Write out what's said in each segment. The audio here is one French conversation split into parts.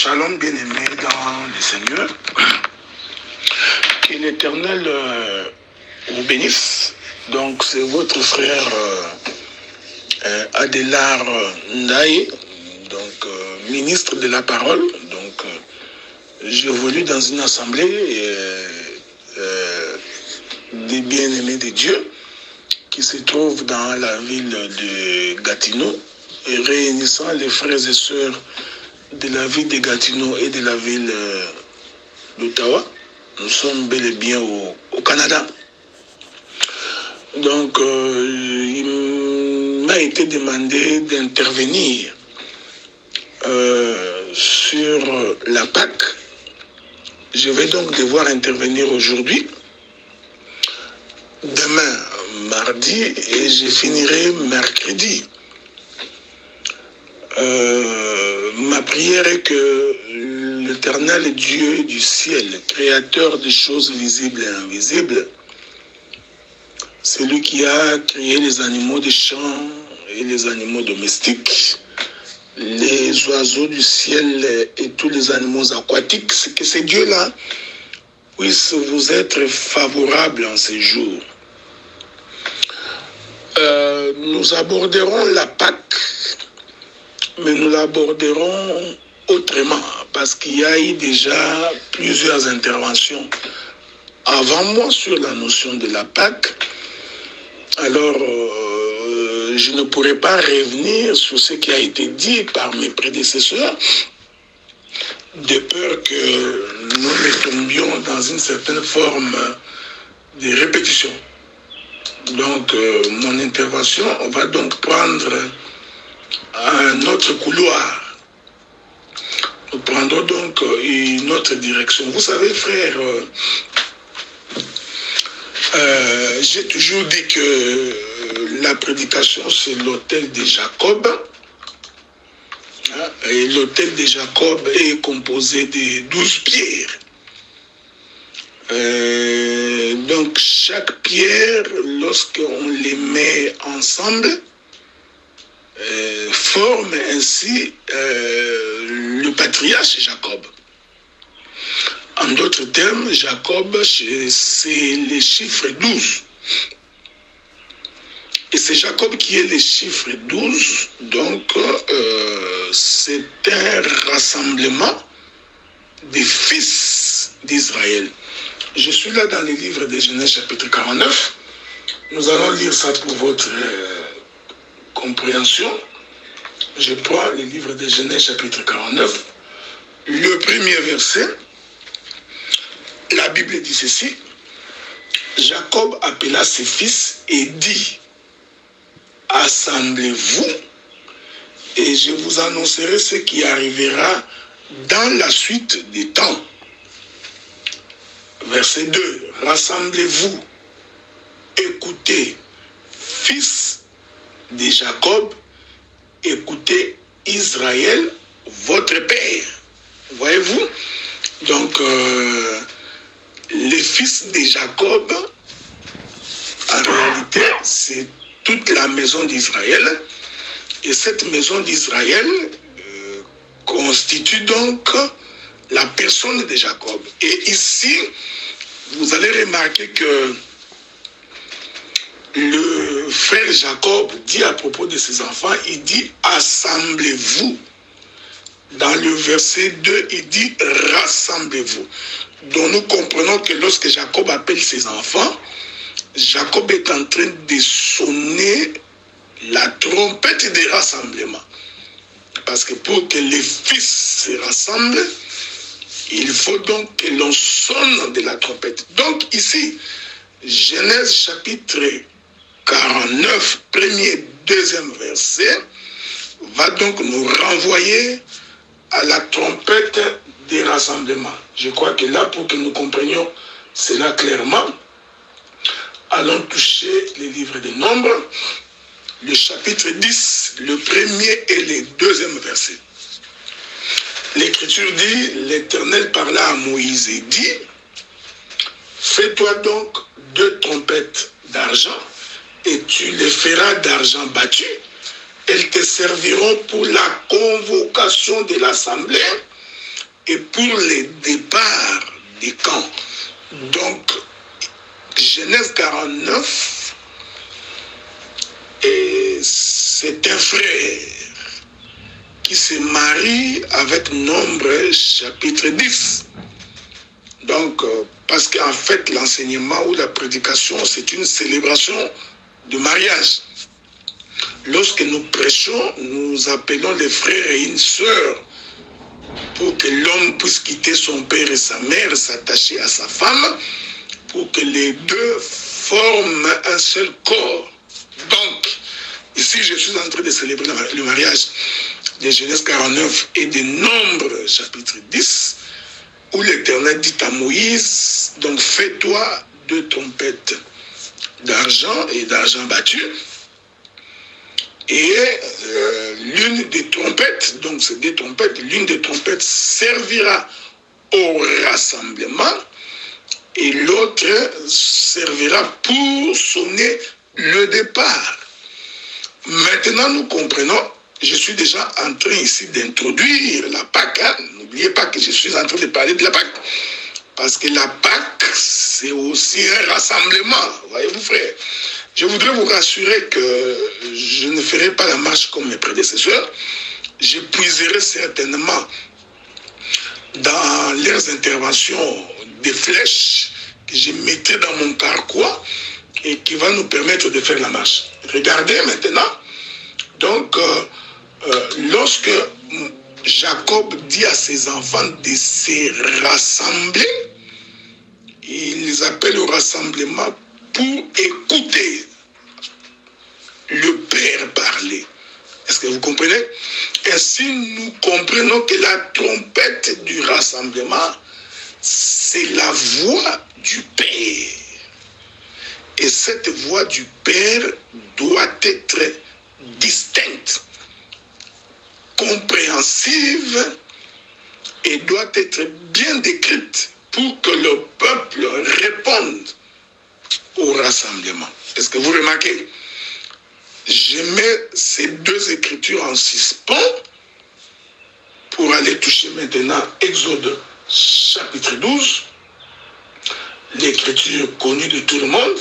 Shalom bien-aimés dans le Seigneur. Que l'Éternel vous bénisse. Donc c'est votre frère Adélard Ndaye, donc ministre de la parole. Donc j'évolue dans une assemblée des bien-aimés de Dieu qui se trouve dans la ville de Gatineau et réunissant les frères et sœurs de la ville de Gatineau et de la ville d'Ottawa. Nous sommes bel et bien au Canada. Donc, il m'a été demandé d'intervenir sur la Pâque. Je vais donc devoir intervenir aujourd'hui, demain, mardi, et je finirai mercredi. Ma prière est que l'Éternel Dieu du ciel, créateur des choses visibles et invisibles, c'est lui qui a créé les animaux des champs et les animaux domestiques, les oiseaux du ciel et tous les animaux aquatiques, c'est que ces dieux-là puissent vous être favorables en ces jours. Nous aborderons la Pâque, mais nous l'aborderons autrement, parce qu'il y a eu déjà plusieurs interventions avant moi sur la notion de la Pâque. Alors, je ne pourrai pas revenir sur ce qui a été dit par mes prédécesseurs, de peur que nous ne tombions dans une certaine forme de répétition. Donc, mon intervention va donc prendre un autre couloir. Nous prendrons donc une autre direction. Vous savez, frère, j'ai toujours dit que la prédication, c'est l'autel de Jacob. Et l'autel de Jacob est composé de 12 pierres. Donc, chaque pierre, lorsqu'on les met ensemble, forme ainsi le patriarche Jacob. En d'autres termes, Jacob, c'est les chiffres 12. Et c'est Jacob qui est le chiffre 12. Donc, c'est un rassemblement des fils d'Israël. Je suis là dans le livre de Genèse chapitre 49. Nous allons lire ça pour votre compréhension. Je prends le livre de Genèse chapitre 49. Le premier verset. La Bible dit ceci. Jacob appela ses fils et dit, assemblez-vous et je vous annoncerai ce qui arrivera dans la suite des temps. Verset 2. Rassemblez-vous, écoutez, fils de Jacob, écoutez Israël, votre père. Voyez-vous? Donc, les fils de Jacob, en réalité, c'est toute la maison d'Israël. Et cette maison d'Israël constitue donc la personne de Jacob. Et ici, vous allez remarquer que le frère Jacob dit à propos de ses enfants, il dit « Assemblez-vous ». Dans le verset 2, il dit « Rassemblez-vous ». Donc nous comprenons que lorsque Jacob appelle ses enfants, Jacob est en train de sonner la trompette des rassemblements. Parce que pour que les fils se rassemblent, il faut donc que l'on sonne de la trompette. Donc ici, Genèse chapitre 49, premier, deuxième verset, va donc nous renvoyer à la trompette des rassemblements. Je crois que là, pour que nous comprenions cela clairement, allons toucher les livres des Nombres, le chapitre 10, le premier et le deuxième verset. L'Écriture dit, l'Éternel parla à Moïse et dit, fais-toi donc 2 trompettes d'argent et tu les feras d'argent battu. Elles te serviront pour la convocation de l'assemblée et pour le départ des camps. Donc, Genèse 49, et c'est un frère qui se marie avec Nombre chapitre 10. Donc, parce qu'en fait, l'enseignement ou la prédication, c'est une célébration de mariage. Lorsque nous prêchons, nous appelons les frères et une sœur pour que l'homme puisse quitter son père et sa mère, s'attacher à sa femme, pour que les deux forment un seul corps. Donc, ici, je suis en train de célébrer le mariage de Genèse 49 et de Nombre chapitre 10, où l'Éternel dit à Moïse, donc fais-toi 2 trompettes d'argent et d'argent battu, et l'une des trompettes, donc c'est 2 trompettes, l'une des trompettes servira au rassemblement et l'autre servira pour sonner le départ. Maintenant, nous comprenons, je suis déjà en train ici d'introduire la Pâque. Hein? N'oubliez pas que je suis en train de parler de la Pâque. Parce que la Pâque, c'est aussi un rassemblement. Voyez-vous, frère. Je voudrais vous rassurer que je ne ferai pas la marche comme mes prédécesseurs. Je puiserai certainement dans leurs interventions des flèches que je mettrai dans mon carquois et qui va nous permettre de faire la marche. Regardez maintenant. Donc, lorsque Jacob dit à ses enfants de se rassembler, il les appelle au rassemblement pour écouter le Père parler. Est-ce que vous comprenez? Ainsi, nous comprenons que la trompette du rassemblement, c'est la voix du Père. Et cette voix du Père doit être distincte, compréhensive et doit être bien décrite pour que le peuple réponde au rassemblement. Est-ce que vous remarquez? Je mets ces 2 écritures en suspens pour aller toucher maintenant Exode chapitre 12, l'écriture connue de tout le monde.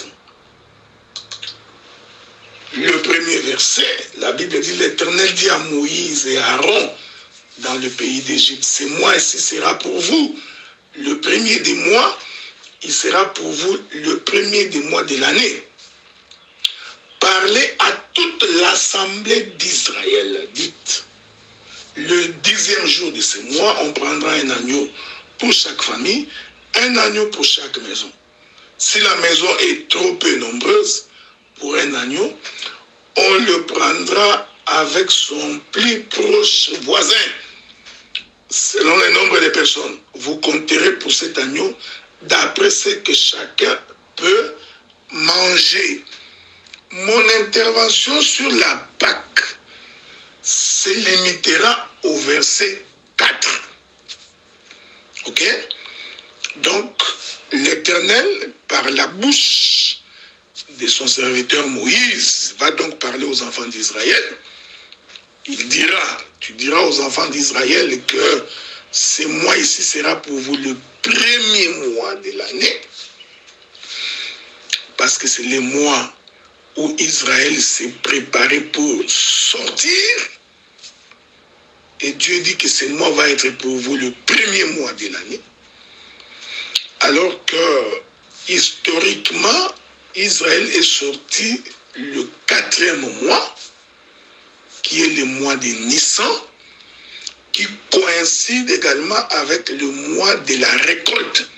Le premier verset, la Bible dit, l'Éternel dit à Moïse et à Aaron dans le pays d'Égypte, ces mois-ci sera pour vous le premier des mois, il sera pour vous le premier des mois de l'année. Parlez à toute l'assemblée d'Israël, dites, le 10e jour de ce mois, on prendra un agneau pour chaque famille, un agneau pour chaque maison. Si la maison est trop peu nombreuse, pour un agneau, on le prendra avec son plus proche voisin. Selon le nombre de personnes, vous compterez pour cet agneau d'après ce que chacun peut manger. Mon intervention sur la Pâque se limitera au verset 4. Ok? Donc, l'Éternel, par la bouche de son serviteur Moïse, va donc parler aux enfants d'Israël. Il dira, tu diras aux enfants d'Israël que ce mois ici sera pour vous le premier mois de l'année, parce que c'est le mois où Israël s'est préparé pour sortir, et Dieu dit que ce mois va être pour vous le premier mois de l'année, alors que historiquement, Israël est sorti le 4e mois, qui est le mois de Nissan, qui coïncide également avec le mois de la récolte.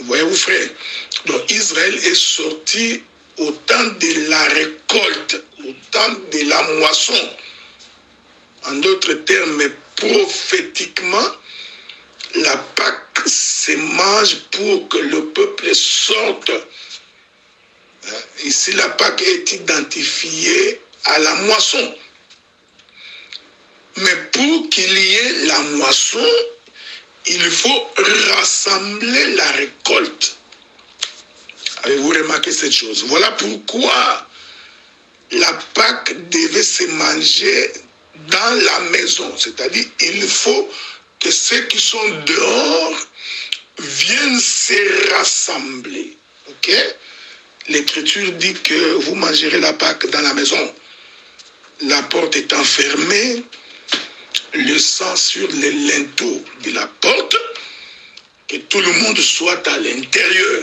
Voyez-vous, frère? Donc Israël est sorti au temps de la récolte, au temps de la moisson. En d'autres termes, prophétiquement, la Pâque se mange pour que le peuple sorte. Ici, la Pâque est identifiée à la moisson. Mais pour qu'il y ait la moisson, il faut rassembler la récolte. Avez-vous remarqué cette chose? Voilà pourquoi la Pâque devait se manger dans la maison. C'est-à-dire, il faut que ceux qui sont dehors viennent se rassembler. Ok? L'Écriture dit que vous mangerez la Pâque dans la maison. La porte étant fermée, le sang sur les linteaux de la porte, que tout le monde soit à l'intérieur,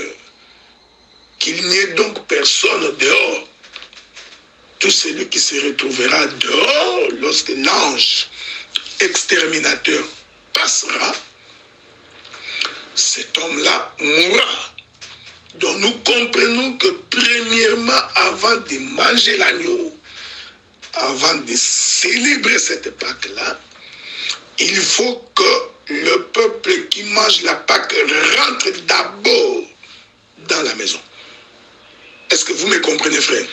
qu'il n'y ait donc personne dehors. Tout celui qui se retrouvera dehors lorsque l'ange exterminateur passera, cet homme-là mourra. Donc nous comprenons que premièrement, avant de manger l'agneau, avant de célébrer cette Pâque-là, il faut que le peuple qui mange la Pâque rentre d'abord dans la maison. Est-ce que vous me comprenez, frère?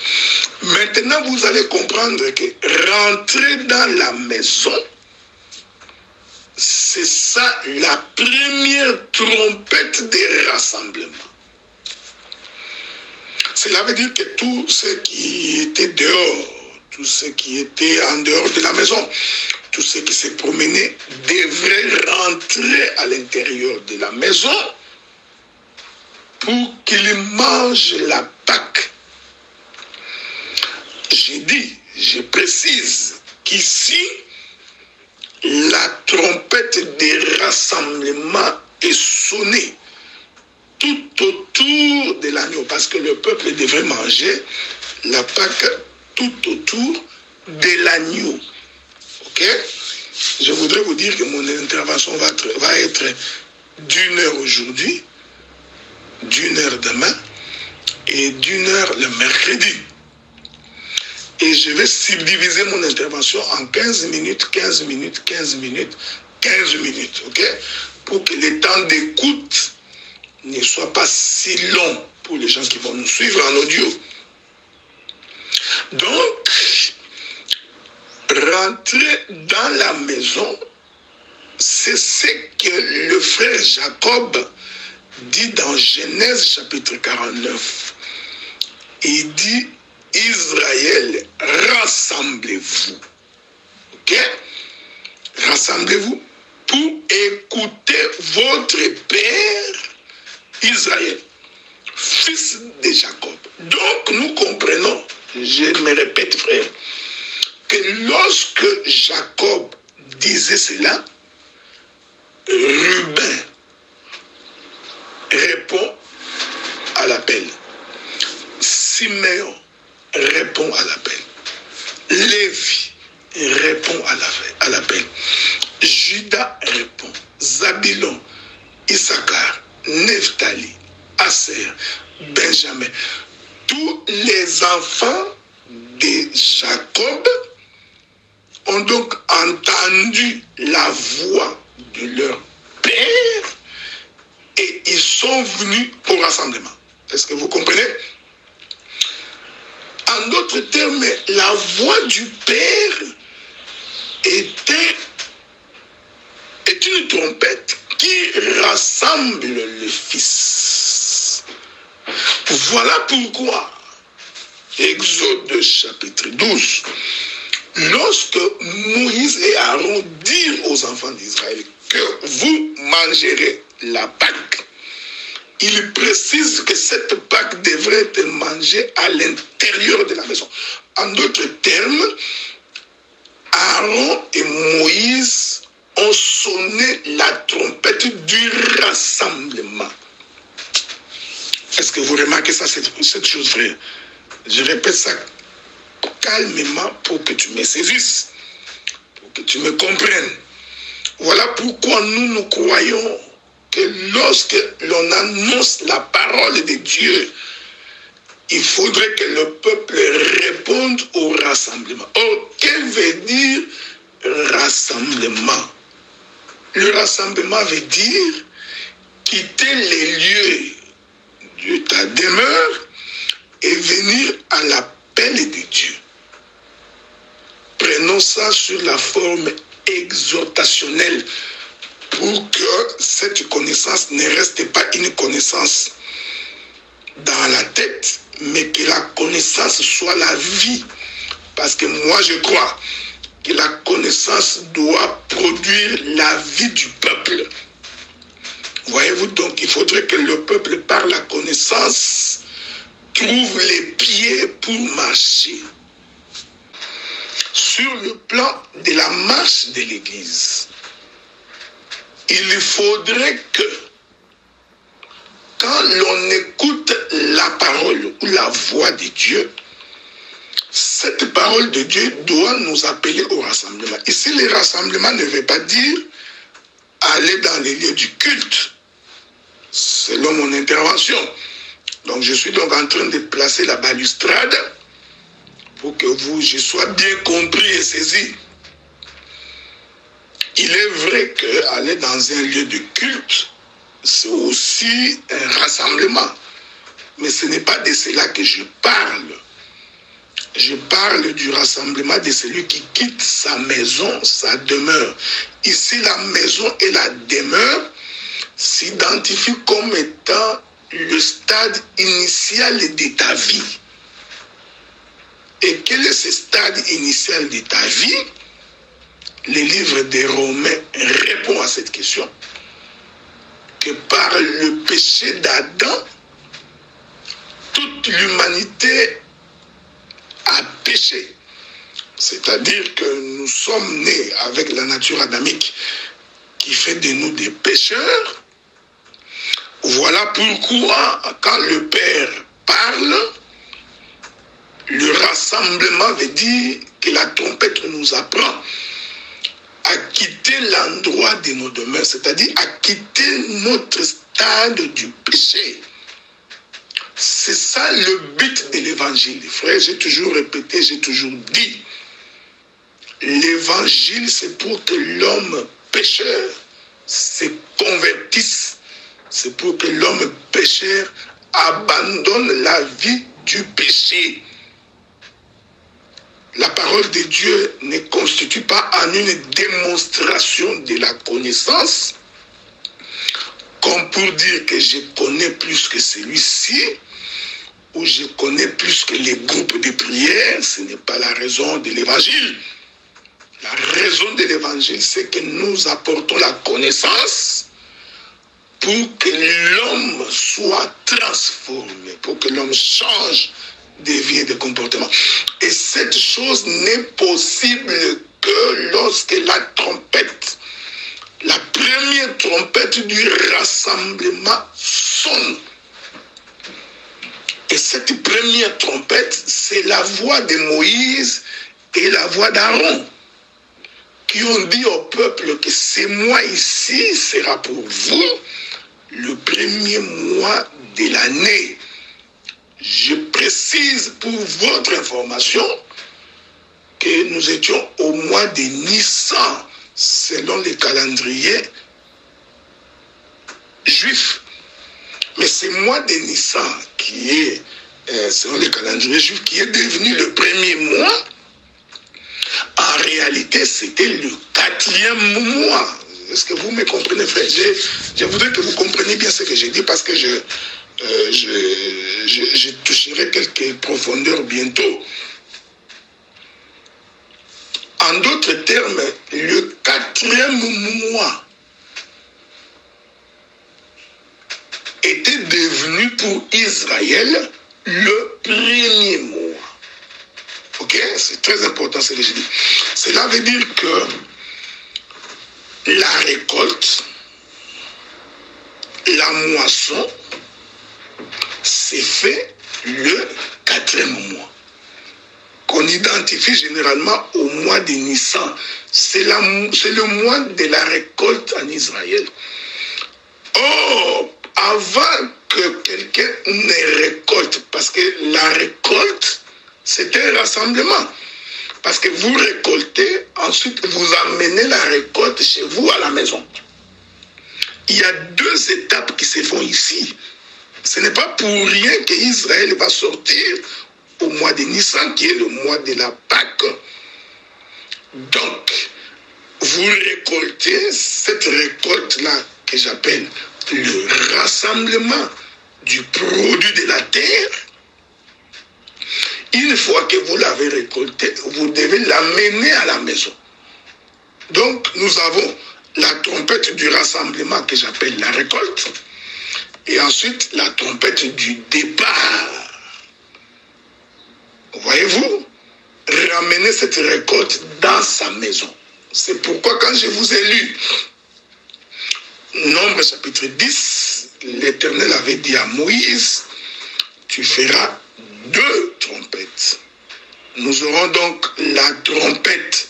Maintenant, vous allez comprendre que rentrer dans la maison, c'est ça la première trompette des rassemblements. Cela veut dire que tous ceux qui étaient dehors, tous ceux qui étaient en dehors de la maison, tous ceux qui se promenaient devraient rentrer à l'intérieur de la maison pour qu'ils mangent la Pâque. Je précise qu'ici, la trompette des rassemblements est sonnée tout autour de l'agneau, parce que le peuple devrait manger la Pâque tout autour de l'agneau. Ok? Je voudrais vous dire que mon intervention va être d'1 heure aujourd'hui, d'1 heure demain et d'1 heure le mercredi. Et je vais subdiviser mon intervention en 15 minutes, 15 minutes, 15 minutes, 15 minutes, ok? Pour que le temps d'écoute ne soit pas si long pour les gens qui vont nous suivre en audio. Donc, rentrer dans la maison, c'est ce que le frère Jacob dit dans Genèse chapitre 49. Il dit, Israël, rassemblez-vous. Ok? Rassemblez-vous pour écouter votre père Israël, fils de Jacob. Donc nous comprenons, je me répète frère, que lorsque Jacob disait cela, Ruben répond à l'appel. Siméon répond à l'appel. Lévi répond à l'appel. Judas répond. Zabulon, Issachar, Nephtali, Aser, Benjamin. Tous les enfants de Jacob ont donc entendu la voix de leur père et ils sont venus au rassemblement. Est-ce que vous comprenez? En d'autres termes, la voix du père est une trompette qui rassemble le fils. Voilà pourquoi, Exode chapitre 12, lorsque Moïse et Aaron dirent aux enfants d'Israël que vous mangerez la Pâque, il précise que cette Pâque devrait être mangée à l'intérieur de la maison. En d'autres termes, Aaron et Moïse ont sonné la trompette du rassemblement. Est-ce que vous remarquez ça, cette chose, frère? Je répète ça calmement pour que tu me saisisses, pour que tu me comprennes. Voilà pourquoi nous croyons que lorsque l'on annonce la parole de Dieu, il faudrait que le peuple réponde au rassemblement. Or, que veut dire rassemblement? Le rassemblement veut dire quitter les lieux de ta demeure et venir à l'appel de Dieu. Prenons ça sur la forme exhortationnelle pour que cette connaissance ne reste pas une connaissance dans la tête, mais que la connaissance soit la vie. Parce que moi je crois que la connaissance doit produire la vie du peuple. Voyez-vous, donc il faudrait que le peuple, par la connaissance, trouve les pieds pour marcher. Sur le plan de la marche de l'Église, il faudrait que, quand l'on écoute la parole ou la voix de Dieu, cette parole de Dieu doit nous appeler au rassemblement. Ici, le rassemblement ne veut pas dire aller dans les lieux du culte, selon mon intervention. Donc, je suis donc en train de placer la balustrade pour que je sois bien compris et saisi. Il est vrai qu'aller dans un lieu de culte, c'est aussi un rassemblement. Mais ce n'est pas de cela que je parle. Je parle du rassemblement de celui qui quitte sa maison, sa demeure. Ici, la maison et la demeure s'identifient comme étant le stade initial de ta vie. Et quel est ce stade initial de ta vie? Le livre des Romains répond à cette question. Que par le péché d'Adam, toute l'humanité a péché. C'est-à-dire que nous sommes nés avec la nature adamique qui fait de nous des pécheurs. Voilà pourquoi, quand le Père parle, le rassemblement veut dire que la trompette nous apprend à quitter l'endroit de nos demeures, c'est-à-dire à quitter notre stade du péché. C'est ça le but de l'évangile. Frère, j'ai toujours répété, j'ai toujours dit, l'évangile, c'est pour que l'homme pécheur se convertisse. C'est pour que l'homme pécheur abandonne la vie du péché. La parole de Dieu ne constitue pas en une démonstration de la connaissance, comme pour dire que je connais plus que celui-ci, ou je connais plus que les groupes de prière. Ce n'est pas la raison de l'évangile. La raison de l'évangile, c'est que nous apportons la connaissance pour que l'homme soit transformé, pour que l'homme change de vie et de comportement. Et cette chose n'est possible que lorsque la trompette, la première trompette du rassemblement sonne. Et cette première trompette, c'est la voix de Moïse et la voix d'Aaron, qui ont dit au peuple que ce mois ici sera pour vous le premier mois de l'année. Je précise pour votre information que nous étions au mois de Nissan, selon les calendriers juifs. Mais ce mois de Nissan, qui est, selon les calendriers juifs, qui est devenu le premier mois, en réalité, c'était le 4e mois. Est-ce que vous me comprenez, frère? Je voudrais que vous compreniez bien ce que j'ai dit, parce que je toucherai quelques profondeurs bientôt. En d'autres termes, le 4e mois était devenu pour Israël le premier mois. Ok? C'est très important ce que je dis. Cela veut dire que la récolte, la moisson, c'est fait le 4e mois, qu'on identifie généralement au mois de Nissan. C'est le mois de la récolte en Israël. Or, avant que quelqu'un ne récolte, parce que la récolte, c'est un rassemblement. Parce que vous récoltez, ensuite vous amenez la récolte chez vous à la maison. Il y a 2 étapes qui se font ici. Ce n'est pas pour rien qu'Israël va sortir au mois de Nissan, qui est le mois de la Pâque. Donc, vous récoltez cette récolte-là que j'appelle le rassemblement du produit de la terre. Une fois que vous l'avez récolté, vous devez l'amener à la maison. Donc, nous avons la trompette du rassemblement que j'appelle la récolte. Et ensuite, la trompette du départ. Voyez-vous, ramener cette récolte dans sa maison. C'est pourquoi quand je vous ai lu Nombre chapitre 10, l'Éternel avait dit à Moïse, tu feras 2 trompettes. Nous aurons donc la trompette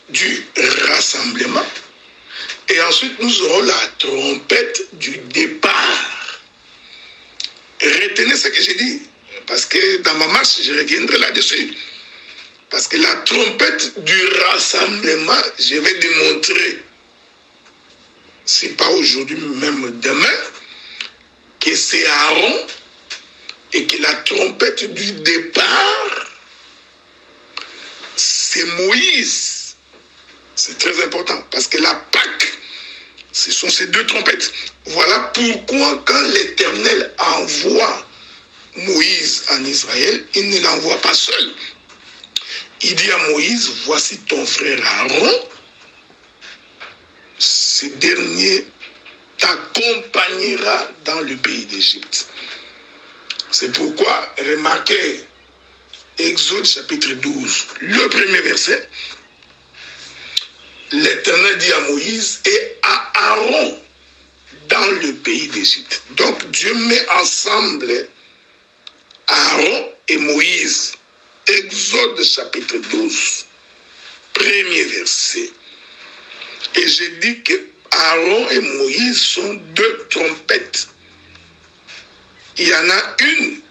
du rassemblement et ensuite nous aurons la trompette du départ. Retenez ce que j'ai dit, parce que dans ma marche, je reviendrai là-dessus. Parce que la trompette du rassemblement, je vais démontrer, si pas aujourd'hui, même demain, que c'est Aaron et que la trompette du départ, c'est Moïse. C'est très important parce que la Pâque, ce sont ces 2 trompettes. Voilà pourquoi quand l'Éternel envoie Moïse en Israël, il ne l'envoie pas seul. Il dit à Moïse, voici ton frère Aaron, ce dernier t'accompagnera dans le pays d'Égypte. C'est pourquoi, remarquez, Exode chapitre 12, le premier verset, l'Éternel dit à Moïse et à Aaron dans le pays d'Égypte. Donc Dieu met ensemble Aaron et Moïse. Exode chapitre 12, premier verset. Et j'ai dit que Aaron et Moïse sont 2 trompettes. Il y en a une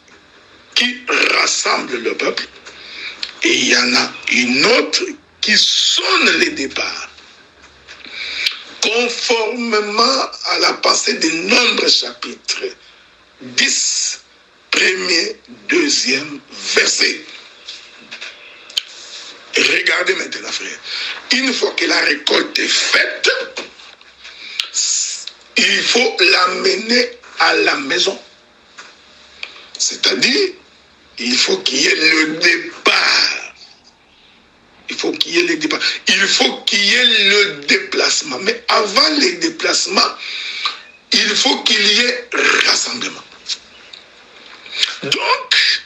qui rassemble le peuple et il y en a une autre qui sonne les départs. Conformément à la pensée des Nombres chapitre 10, premier, deuxième verset. Regardez maintenant, frère. Une fois que la récolte est faite, il faut l'amener à la maison. C'est-à-dire, il faut qu'il y ait le départ. Il faut qu'il y ait le départ. Il faut qu'il y ait le déplacement. Mais avant le déplacement, il faut qu'il y ait rassemblement. Donc,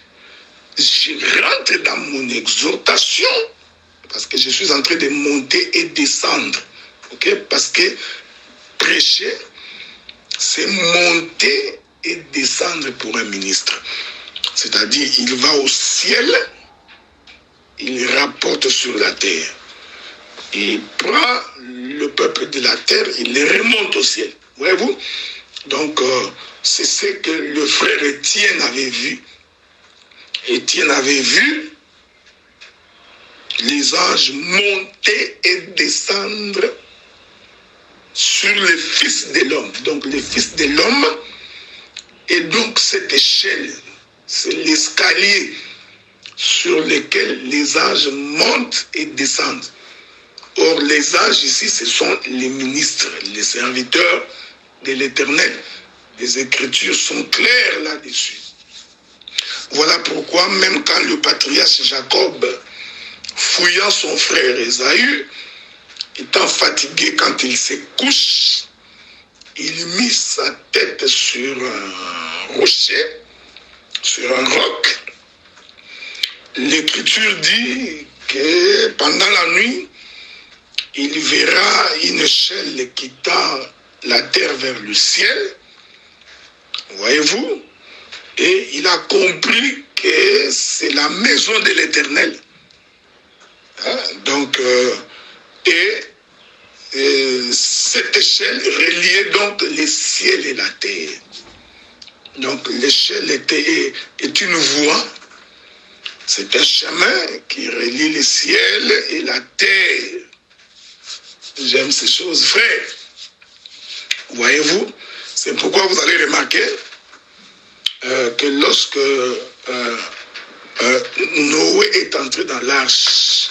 je rentre dans mon exhortation parce que je suis en train de monter et descendre. Okay? Parce que prêcher, c'est monter et descendre pour un ministre. C'est-à-dire, il va au ciel, il rapporte sur la terre. Il prend le peuple de la terre, il les remonte au ciel. Voyez-vous? Donc, c'est ce que le frère Étienne avait vu. Étienne avait vu les anges monter et descendre sur les fils de l'homme. Donc, les fils de l'homme, et donc cette échelle, c'est l'escalier sur lequel les anges montent et descendent. Or, les anges ici, ce sont les ministres, les serviteurs de l'Éternel. Les Écritures sont claires là-dessus. Voilà pourquoi, même quand le patriarche Jacob, fouillant son frère Ésaü, étant fatigué quand il se couche, il mit sa tête sur un rocher, sur un roc. L'Écriture dit que pendant la nuit, il verra une échelle quittant la terre vers le ciel. Voyez-vous? Et il a compris que c'est la maison de l'Éternel. Hein? Donc, cette échelle reliait donc les ciels et la terre. Donc, l'échelle est une voie. C'est un chemin qui relie le ciel et la terre. J'aime ces choses, frère. Voyez-vous? C'est pourquoi vous allez remarquer que lorsque Noé est entré dans l'arche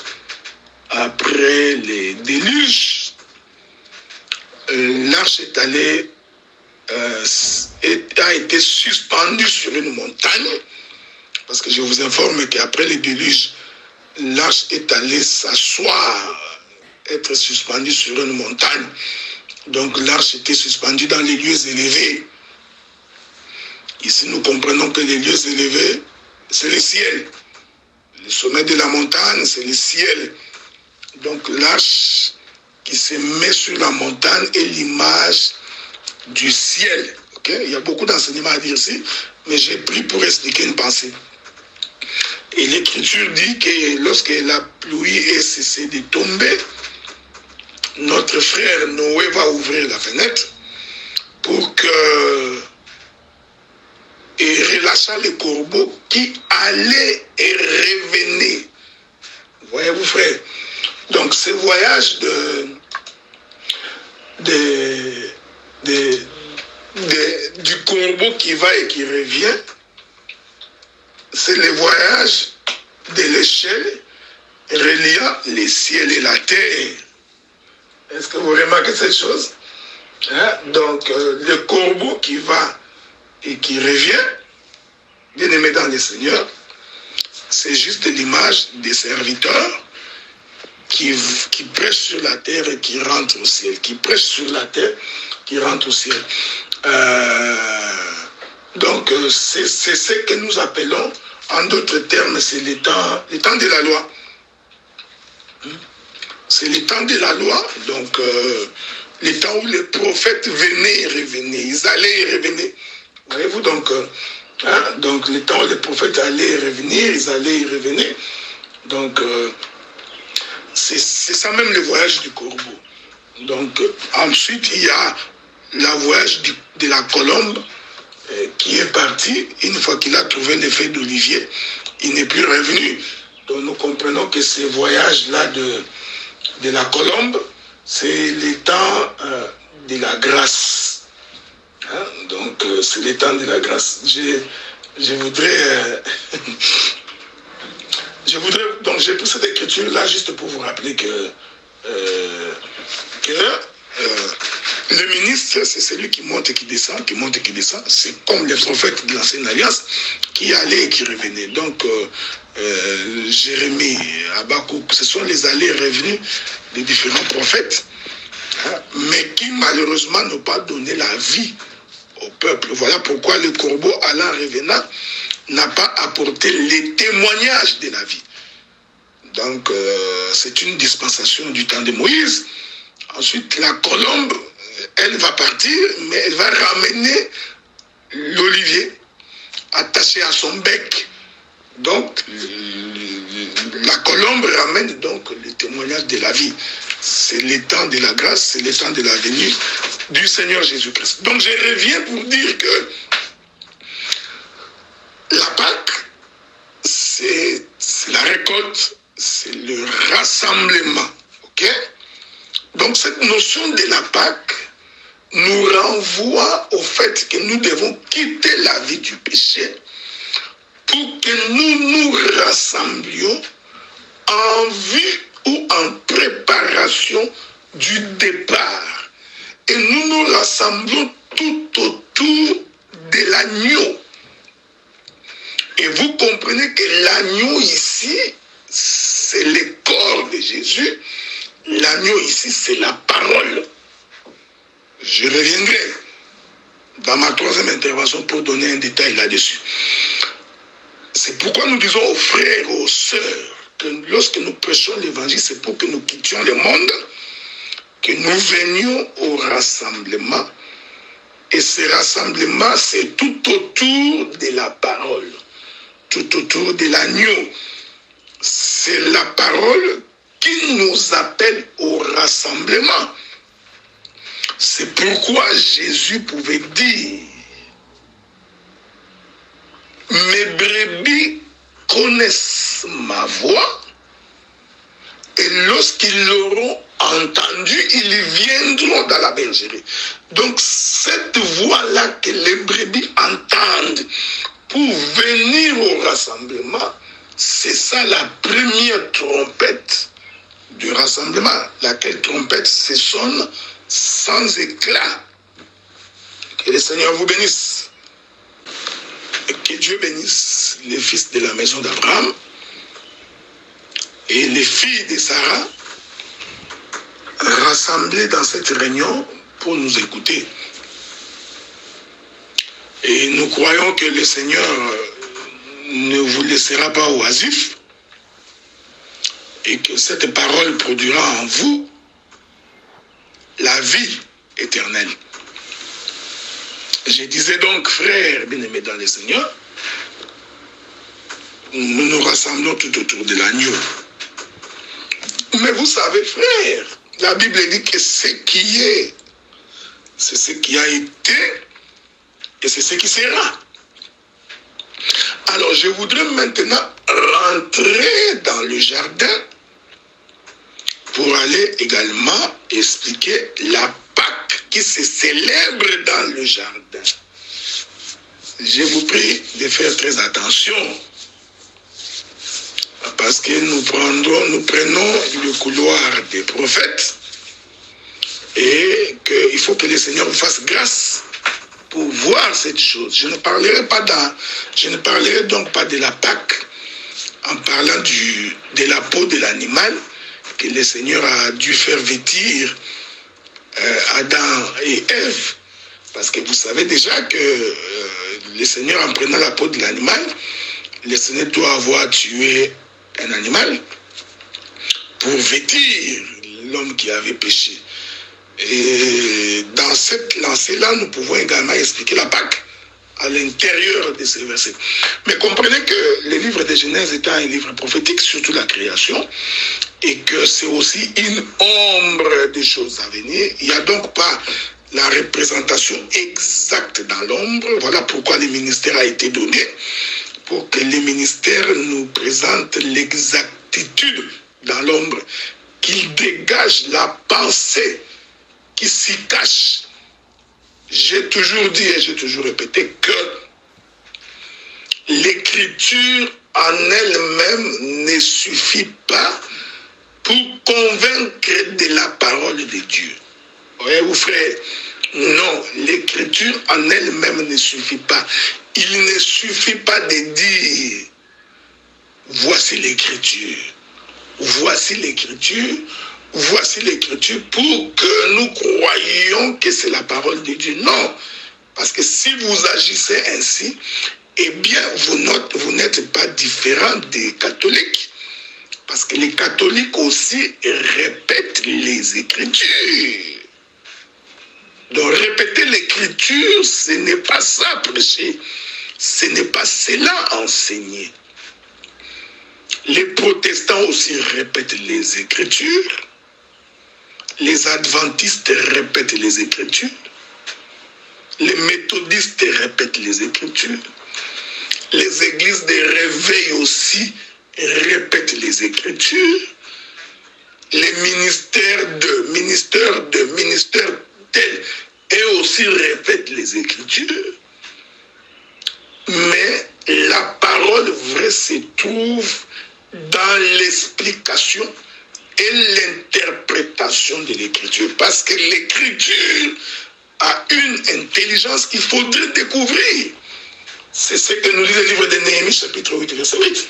après les déluges, l'arche est allée, a été suspendue sur une montagne Parce que je vous informe qu'après le déluge, l'arche est allée s'asseoir, être suspendue sur une montagne. Donc l'arche était suspendue dans les lieux élevés. Ici, nous comprenons que les lieux élevés, c'est le ciel. Le sommet de la montagne, c'est le ciel. Donc l'arche qui se met sur la montagne est l'image du ciel. Okay? Il y a beaucoup d'enseignements à dire ici, mais j'ai pris pour expliquer une pensée. Et l'Écriture dit que lorsque la pluie est cessée de tomber, notre frère Noé va ouvrir la fenêtre pour que et relâcha les corbeaux qui allaient et revenaient. Voyez-vous, frère? Donc, ce voyage du corbeau qui va et qui revient, c'est le voyage de l'échelle reliant les ciels et la terre. Est-ce que vous remarquez cette chose? Hein? Donc, le corbeau qui va et qui revient, bien aimé dans le Seigneur, c'est juste l'image des serviteurs qui prêchent sur la terre et qui rentrent au ciel, qui prêchent sur la terre, qui rentrent au ciel. Donc, c'est ce que nous appelons, en d'autres termes, c'est le temps de la loi. C'est le temps de la loi, donc le temps où les prophètes venaient et revenaient, ils allaient et revenaient. Voyez-vous, donc, donc le temps où les prophètes allaient et revenir, ils allaient et revenaient. Donc, c'est ça même le voyage du corbeau. Donc, ensuite, il y a le voyage de la colombe qui est parti. Une fois qu'il a trouvé les feuilles d'olivier, il n'est plus revenu. Donc, nous comprenons que ce voyage-là de la colombe, c'est le temps de la grâce. Hein? Donc, c'est le temps de la grâce. Je voudrais... donc, j'ai pris cette écriture-là juste pour vous rappeler que le ministre, c'est celui qui monte et qui descend, qui monte et qui descend. C'est comme les prophètes de l'Ancienne Alliance qui allaient et qui revenaient. Donc, Jérémie, Habakkuk, ce sont les allées et revenus des différents prophètes, hein, mais qui malheureusement n'ont pas donné la vie au peuple. Voilà pourquoi le corbeau, allant revenant, n'a pas apporté les témoignages de la vie. Donc, c'est une dispensation du temps de Moïse. Ensuite, la colombe, elle va partir, mais elle va ramener l'olivier attaché à son bec. Donc, la colombe ramène donc le témoignage de la vie. C'est le temps de la grâce, c'est le temps de la venue du Seigneur Jésus-Christ. Donc, je reviens pour dire que la Pâque, c'est la récolte, c'est le rassemblement. Ok? Donc, cette notion de la Pâque nous renvoie au fait que nous devons quitter la vie du péché pour que nous nous rassemblions en vue ou en préparation du départ. Et nous nous rassemblons tout autour de l'agneau. Et vous comprenez que l'agneau ici, c'est le corps de Jésus. L'agneau ici, c'est la parole. Je reviendrai dans ma troisième intervention pour donner un détail là-dessus. C'est pourquoi nous disons aux frères et aux sœurs que lorsque nous prêchons l'évangile, c'est pour que nous quittions le monde, que nous venions au rassemblement. Et ce rassemblement, c'est tout autour de la parole, tout autour de l'agneau. C'est la parole qui nous appelle au rassemblement. C'est pourquoi Jésus pouvait dire: mes brebis connaissent ma voix, et lorsqu'ils l'auront entendu, ils viendront dans la bergerie. Donc cette voix-là que les brebis entendent pour venir au rassemblement, c'est ça la première trompette du rassemblement. Laquelle trompette se sonne sans éclat. Que le Seigneur vous bénisse. Que Dieu bénisse les fils de la maison d'Abraham et les filles de Sarah rassemblés dans cette réunion pour nous écouter. Et nous croyons que le Seigneur ne vous laissera pas oisif et que cette parole produira en vous la vie éternelle. Je disais donc, frères bien-aimés dans le Seigneur, nous nous rassemblons tout autour de l'agneau. Mais vous savez, frères, la Bible dit que ce qui est, c'est ce qui a été et c'est ce qui sera. Alors, je voudrais maintenant rentrer dans le jardin pour aller également expliquer la Pâque qui se célèbre dans le jardin. Je vous prie de faire très attention parce que nous prenons le couloir des prophètes et qu'il faut que le Seigneur vous fasse grâce pour voir cette chose. Je ne parlerai donc pas de la Pâque en parlant de la peau de l'animal que le Seigneur a dû faire vêtir Adam et Ève. Parce que vous savez déjà que le Seigneur, en prenant la peau de l'animal, le Seigneur doit avoir tué un animal pour vêtir l'homme qui avait péché. Et dans cette lancée-là, nous pouvons également expliquer la Pâque à l'intérieur de ces versets. Mais comprenez que le livre de Genèse étant un livre prophétique, surtout la création, et que c'est aussi une ombre des choses à venir. Il n'y a donc pas la représentation exacte dans l'ombre. Voilà pourquoi le ministère a été donné, pour que le ministère nous présente l'exactitude dans l'ombre, qu'il dégage la pensée qui s'y cache. J'ai toujours dit et j'ai toujours répété que l'écriture en elle-même ne suffit pas pour convaincre de la parole de Dieu. Voyez-vous, frère, non, l'écriture en elle-même ne suffit pas. Il ne suffit pas de dire voici l'écriture. Voici l'écriture. Voici l'écriture pour que nous croyions que c'est la parole de Dieu. Non, parce que si vous agissez ainsi, eh bien, vous n'êtes pas différent des catholiques. Parce que les catholiques aussi répètent les Écritures. Donc répéter l'Écriture, ce n'est pas ça prêcher. Ce n'est pas cela enseigner. Les protestants aussi répètent les Écritures. Les adventistes répètent les Écritures. Les méthodistes répètent les Écritures. Les églises de réveil aussi répètent les Écritures. Les ministères tels et aussi répètent les Écritures. Mais la parole vraie se trouve dans l'explication et l'interprétation de l'Écriture. Parce que l'Écriture a une intelligence qu'il faudrait découvrir. C'est ce que nous dit le livre de Néhémie, chapitre 8, verset 8.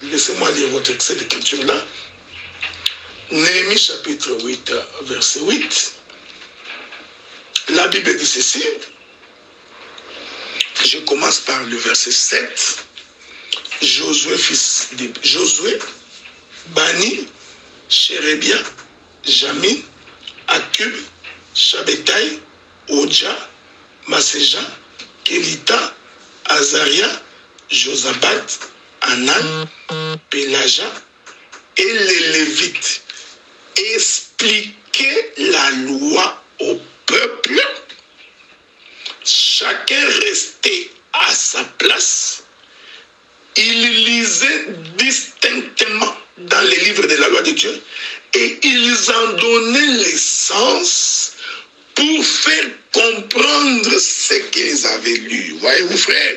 Laissez-moi lire votre extrait d'écriture là. Néhémie, chapitre 8, verset 8. La Bible dit ceci. Je commence par le verset 7. Josué, Bani, Chérébia, Jamin, Akub, Shabbetai, Odja, Maseja, Kelita, Azaria, Josaphat, Anan, Pélaja et les Lévites expliquaient la loi au peuple. Chacun restait à sa place. Ils lisaient distinctement dans les livres de la loi de Dieu et ils en donnaient le sens pour faire comprendre ce qu'ils avaient lu. Voyez-vous, frère?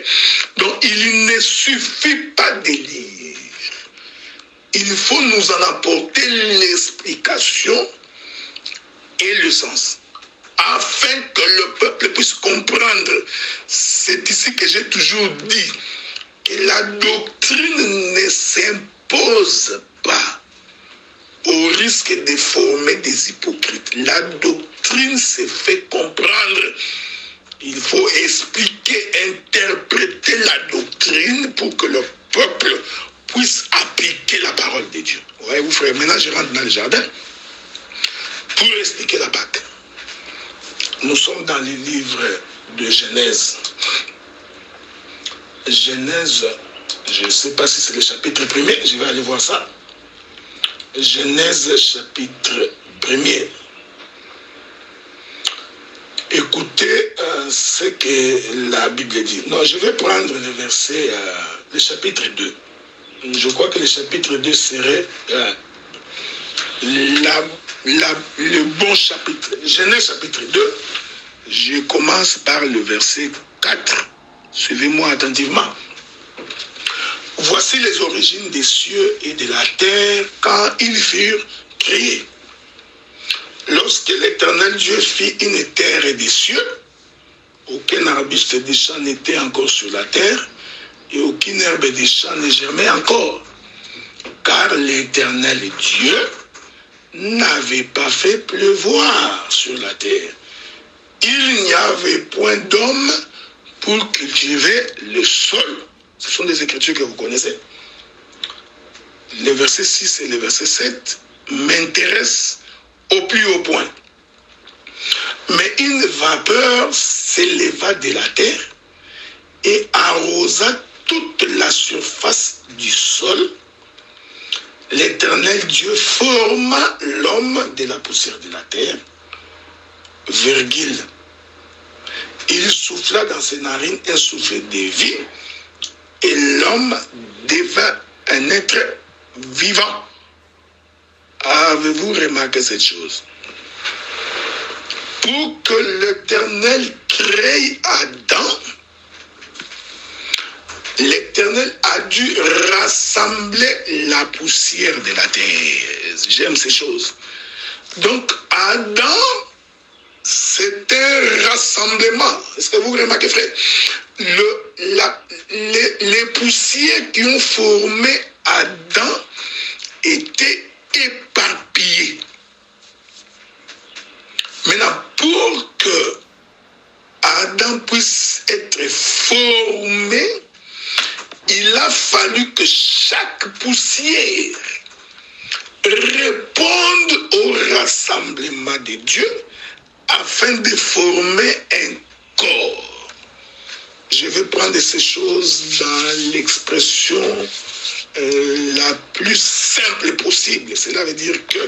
Donc, il ne suffit pas de lire. Il faut nous en apporter l'explication et le sens. afin que le peuple puisse comprendre. C'est ici que j'ai toujours dit que la doctrine ne s'impose pas au risque de former des hypocrites. La doctrine se fait comprendre. Il faut expliquer, interpréter la doctrine pour que le peuple puisse appliquer la parole de Dieu. Voyez-vous, frère, maintenant je rentre dans le jardin pour expliquer la Pâque. Nous sommes dans les livres de Genèse. Genèse, je ne sais pas si c'est le chapitre 1er, je vais aller voir ça. Genèse chapitre 1er. Écoutez ce que la Bible dit. Non, je vais prendre le verset, le chapitre 2. Je crois que le chapitre 2 serait le bon chapitre. Genèse chapitre 2, je commence par le verset 4. Suivez-moi attentivement. Voici les origines des cieux et de la terre quand ils furent créés. Lorsque l'Éternel Dieu fit une terre et des cieux, aucun arbuste des champs n'était encore sur la terre, et aucune herbe des champs ne germait encore. Car l'Éternel Dieu n'avait pas fait pleuvoir sur la terre. Il n'y avait point d'homme pour cultiver le sol. Ce sont des écritures que vous connaissez. Le verset 6 et le verset 7 m'intéressent au plus haut point. Mais une vapeur s'éleva de la terre et arrosa toute la surface du sol. L'Éternel Dieu forma l'homme de la poussière de la terre, virgule. Il souffla dans ses narines un souffle de vie, et l'homme devint un être vivant. Avez-vous remarqué cette chose? Pour que l'Éternel crée Adam, l'Éternel a dû rassembler la poussière de la terre. J'aime ces choses. Donc, Adam, c'est un rassemblement. Est-ce que vous remarquez, frère? Les poussières qui ont formé Adam étaient éparpillées. Maintenant, pour que Adam puisse être formé, il a fallu que chaque poussière réponde au rassemblement de Dieu afin de former un corps. Je vais prendre ces choses dans l'expression la plus simple possible. Cela veut dire que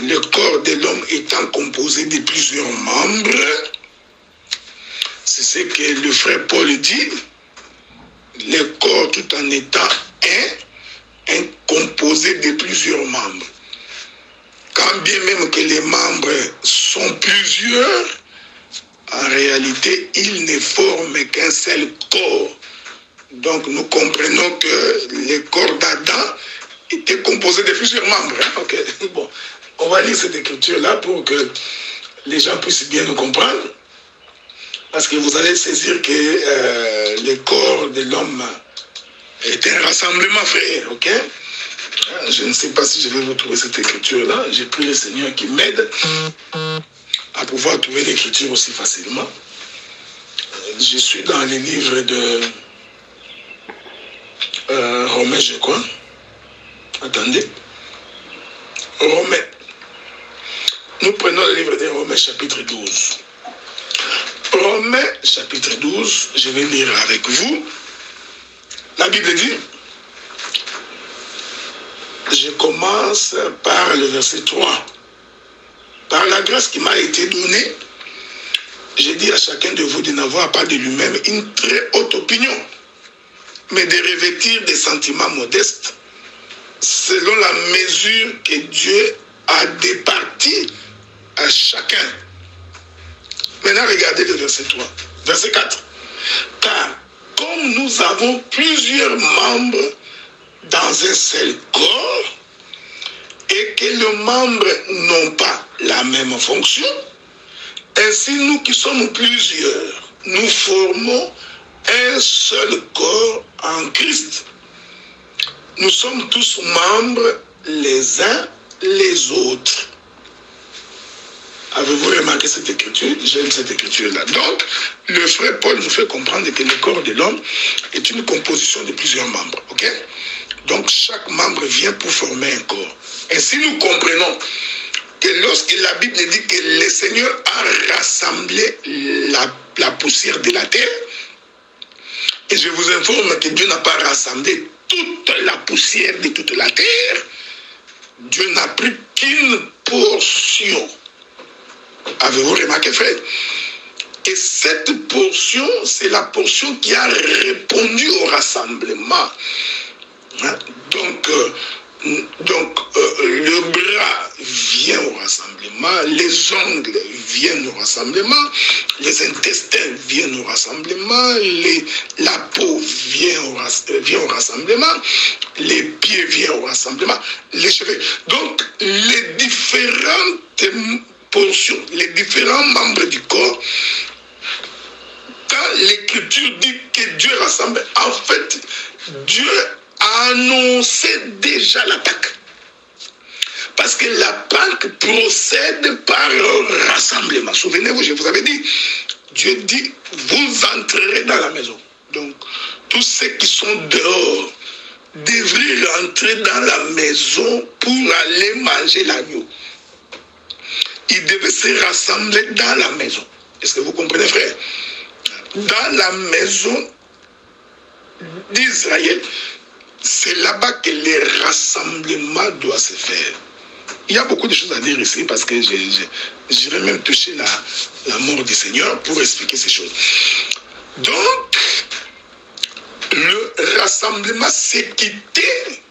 le corps de l'homme étant composé de plusieurs membres, c'est ce que le frère Paul dit, le corps tout en étant un composé de plusieurs membres. Quand bien même que les membres sont plusieurs, en réalité, ils ne forment qu'un seul corps. Donc nous comprenons que le corps d'Adam était composé de plusieurs membres. Hein? Okay. Bon, on va lire cette écriture-là pour que les gens puissent bien nous comprendre. Parce que vous allez saisir que le corps de l'homme est un rassemblement, frère. Ok? Je ne sais pas si je vais retrouver cette écriture-là. J'ai pris le Seigneur qui m'aide à pouvoir trouver l'écriture aussi facilement. Je suis dans les livres de Romains, je crois. Attendez. Romains. Nous prenons le livre de Romains, chapitre 12. Romains, chapitre 12, je vais lire avec vous. La Bible dit, je commence par le verset 3. Par la grâce qui m'a été donnée, j'ai dit à chacun de vous de n'avoir pas de lui-même une très haute opinion, mais de revêtir des sentiments modestes, selon la mesure que Dieu a départie à chacun. Maintenant, regardez le verset 3. Verset 4. Car comme nous avons plusieurs membres dans un seul corps, et que les membres n'ont pas la même fonction, Ainsi, nous qui sommes plusieurs, nous formons un seul corps en Christ. Nous sommes tous membres les uns les autres. Avez-vous remarqué cette écriture? J'aime cette écriture-là. Donc, le frère Paul nous fait comprendre que le corps de l'homme est une composition de plusieurs membres. Ok? Donc, chaque membre vient pour former un corps. Ainsi, nous comprenons que lorsque la Bible dit que le Seigneur a rassemblé la poussière de la terre, et je vous informe que Dieu n'a pas rassemblé toute la poussière de toute la terre, Dieu n'a pris qu'une portion. Avez-vous remarqué, frère? Et cette portion, c'est la portion qui a répondu au rassemblement. Hein? Donc, le bras vient au rassemblement, les ongles viennent au rassemblement, les intestins viennent au rassemblement, la peau vient au rassemblement, les pieds viennent au rassemblement, les cheveux. Donc, les différentes portions, les différents membres du corps, quand l'Écriture dit que Dieu rassemble, en fait, Dieu a annoncé déjà la Pâque. Parce que la Pâque procède par rassemblement. Souvenez-vous, je vous avais dit, Dieu dit, vous entrerez dans la maison. Donc, tous ceux qui sont dehors devraient rentrer dans la maison pour aller manger l'agneau. Ils devaient se rassembler dans la maison. Est-ce que vous comprenez, frère? Dans la maison d'Israël, c'est là-bas que les rassemblements doivent se faire. Il y a beaucoup de choses à dire ici parce que j'irai même toucher la mort du Seigneur pour expliquer ces choses. Donc, le rassemblement, c'est quitter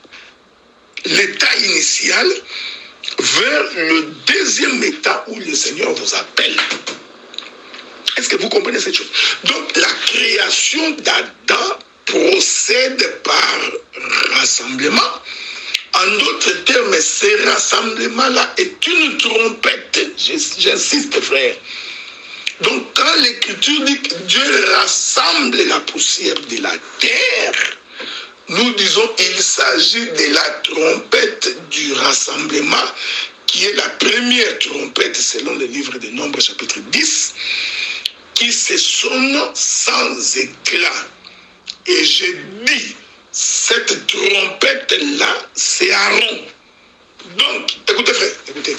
l'état initial vers le deuxième état où le Seigneur vous appelle. Est-ce que vous comprenez cette chose? Donc, la création d'Adam procède par rassemblement. En d'autres termes, ce rassemblement-là est une trompette. J'insiste, frère. Donc, quand l'Écriture dit que Dieu rassemble la poussière de la terre, nous disons qu'il s'agit de la trompette du rassemblement, qui est la première trompette selon le livre des Nombres, chapitre 10, qui se sonne sans éclat. Et j'ai dit, cette trompette-là, c'est Aaron. Donc, écoutez frère, écoutez.